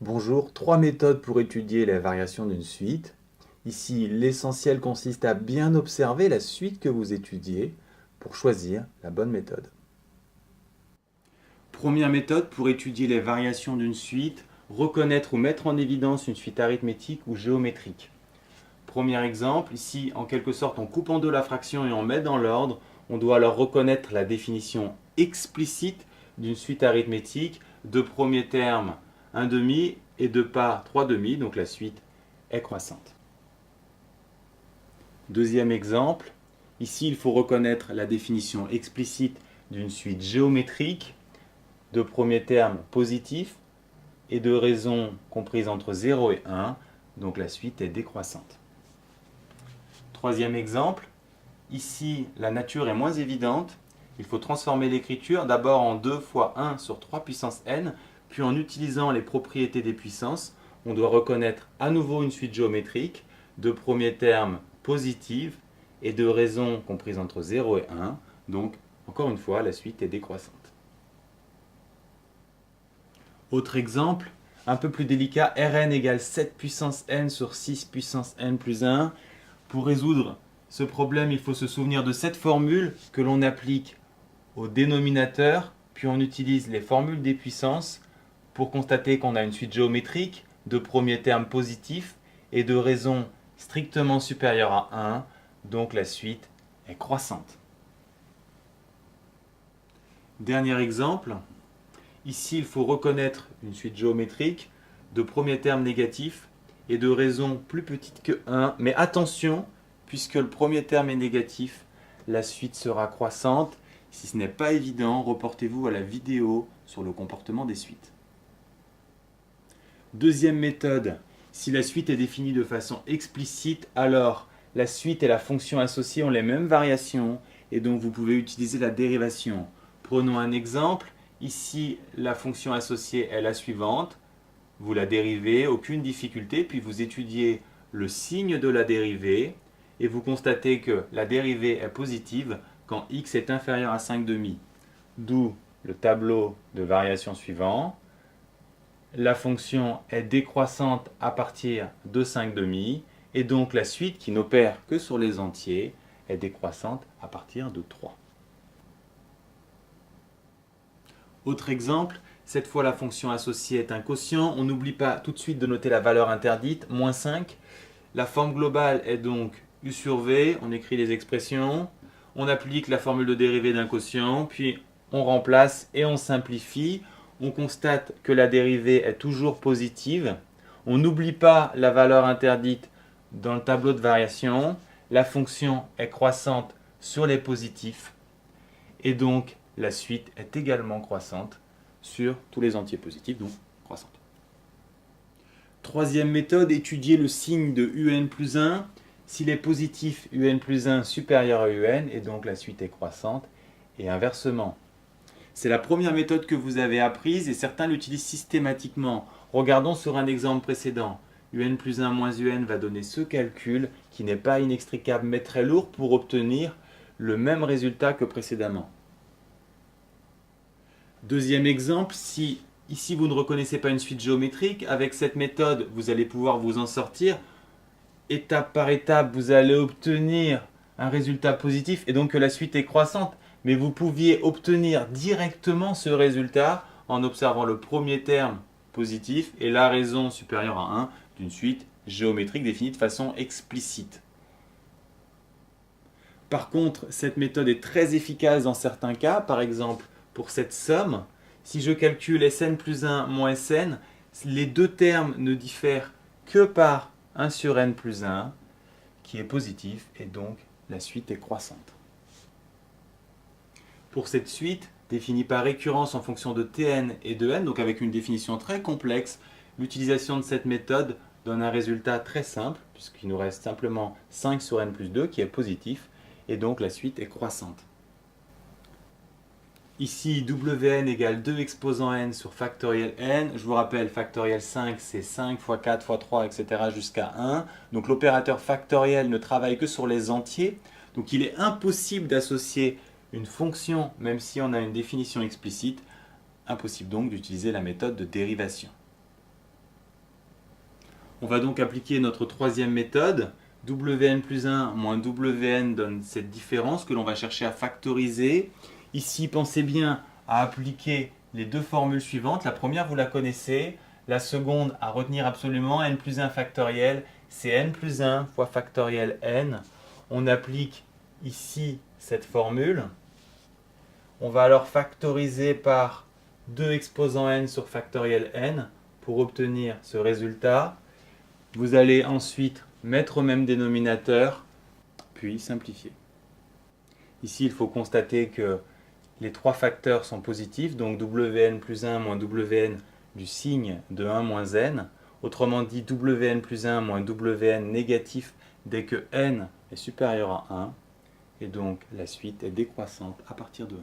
Bonjour, trois méthodes pour étudier les variations d'une suite. Ici, l'essentiel consiste à bien observer la suite que vous étudiez pour choisir la bonne méthode. Première méthode pour étudier les variations d'une suite, reconnaître ou mettre en évidence une suite arithmétique ou géométrique. Premier exemple, ici, en quelque sorte, on coupe en deux la fraction et on met dans l'ordre. On doit alors reconnaître la définition explicite d'une suite arithmétique. De premier terme, 1 demi et de part 3 demi, donc la suite est croissante. Deuxième exemple, ici il faut reconnaître la définition explicite d'une suite géométrique. De premier terme positif et de raisons comprises entre 0 et 1, donc la suite est décroissante. Troisième exemple, ici la nature est moins évidente. Il faut transformer l'écriture d'abord en 2 fois 1 sur 3 puissance n, puis en utilisant les propriétés des puissances, on doit reconnaître à nouveau une suite géométrique de premier terme positive et de raisons comprises entre 0 et 1. Donc, encore une fois, la suite est décroissante. Autre exemple, un peu plus délicat, Rn égale 7 puissance n sur 6 puissance n plus 1. Pour résoudre ce problème, il faut se souvenir de cette formule que l'on applique au dénominateur, puis on utilise les formules des puissances pour constater qu'on a une suite géométrique de premier terme positif et de raison strictement supérieure à 1, donc la suite est croissante. Dernier exemple, ici il faut reconnaître une suite géométrique de premier terme négatif et de raison plus petite que 1, mais attention, puisque le premier terme est négatif, la suite sera croissante. Si ce n'est pas évident, reportez-vous à la vidéo sur le comportement des suites. Deuxième méthode, si la suite est définie de façon explicite, alors la suite et la fonction associée ont les mêmes variations et donc vous pouvez utiliser la dérivation. Prenons un exemple, ici la fonction associée est la suivante, vous la dérivez, aucune difficulté, puis vous étudiez le signe de la dérivée et vous constatez que la dérivée est positive quand x est inférieur à 5 demi. D'où le tableau de variation suivant. La fonction est décroissante à partir de 5 demi et donc la suite qui n'opère que sur les entiers est décroissante à partir de 3. Autre exemple, cette fois la fonction associée est un quotient. On n'oublie pas tout de suite de noter la valeur interdite, moins 5. La forme globale est donc u sur v, on écrit les expressions, on applique la formule de dérivée d'un quotient, puis on remplace et on simplifie. On constate que la dérivée est toujours positive. On n'oublie pas la valeur interdite dans le tableau de variation. La fonction est croissante sur les positifs et donc la suite est également croissante sur tous les entiers positifs, donc croissante. Troisième méthode, étudier le signe de un plus 1. S'il est positif, un plus 1 supérieur à un, et donc la suite est croissante, et inversement. C'est la première méthode que vous avez apprise, et certains l'utilisent systématiquement. Regardons sur un exemple précédent. Un plus 1 moins un va donner ce calcul, qui n'est pas inextricable, mais très lourd pour obtenir le même résultat que précédemment. Deuxième exemple, si ici vous ne reconnaissez pas une suite géométrique, avec cette méthode vous allez pouvoir vous en sortir. Étape par étape, vous allez obtenir un résultat positif et donc que la suite est croissante. Mais vous pouviez obtenir directement ce résultat en observant le premier terme positif et la raison supérieure à 1 d'une suite géométrique définie de façon explicite. Par contre, cette méthode est très efficace dans certains cas. Par exemple, pour cette somme, si je calcule Sn plus 1 moins Sn, les deux termes ne diffèrent que par 1 sur n plus 1, qui est positif, et donc la suite est croissante. Pour cette suite, définie par récurrence en fonction de Tn et de n, donc avec une définition très complexe, l'utilisation de cette méthode donne un résultat très simple, puisqu'il nous reste simplement 5 sur n plus 2, qui est positif, et donc la suite est croissante. Ici, Wn égale 2 exposant n sur factoriel n. Je vous rappelle, factoriel 5, c'est 5 fois 4 fois 3, etc. jusqu'à 1. Donc l'opérateur factoriel ne travaille que sur les entiers. Donc il est impossible d'associer une fonction, même si on a une définition explicite. Impossible donc d'utiliser la méthode de dérivation. On va donc appliquer notre troisième méthode. Wn plus 1 moins Wn donne cette différence que l'on va chercher à factoriser. Ici, pensez bien à appliquer les deux formules suivantes. La première, vous la connaissez. La seconde, à retenir absolument, n plus 1 factoriel, c'est n plus 1 fois factoriel n. On applique ici cette formule. On va alors factoriser par 2 exposant n sur factoriel n pour obtenir ce résultat. Vous allez ensuite mettre au même dénominateur, puis simplifier. Ici, il faut constater que les trois facteurs sont positifs, donc Wn plus 1 moins Wn du signe de 1 moins n. Autrement dit, Wn plus 1 moins Wn négatif dès que n est supérieur à 1. Et donc, la suite est décroissante à partir de 1.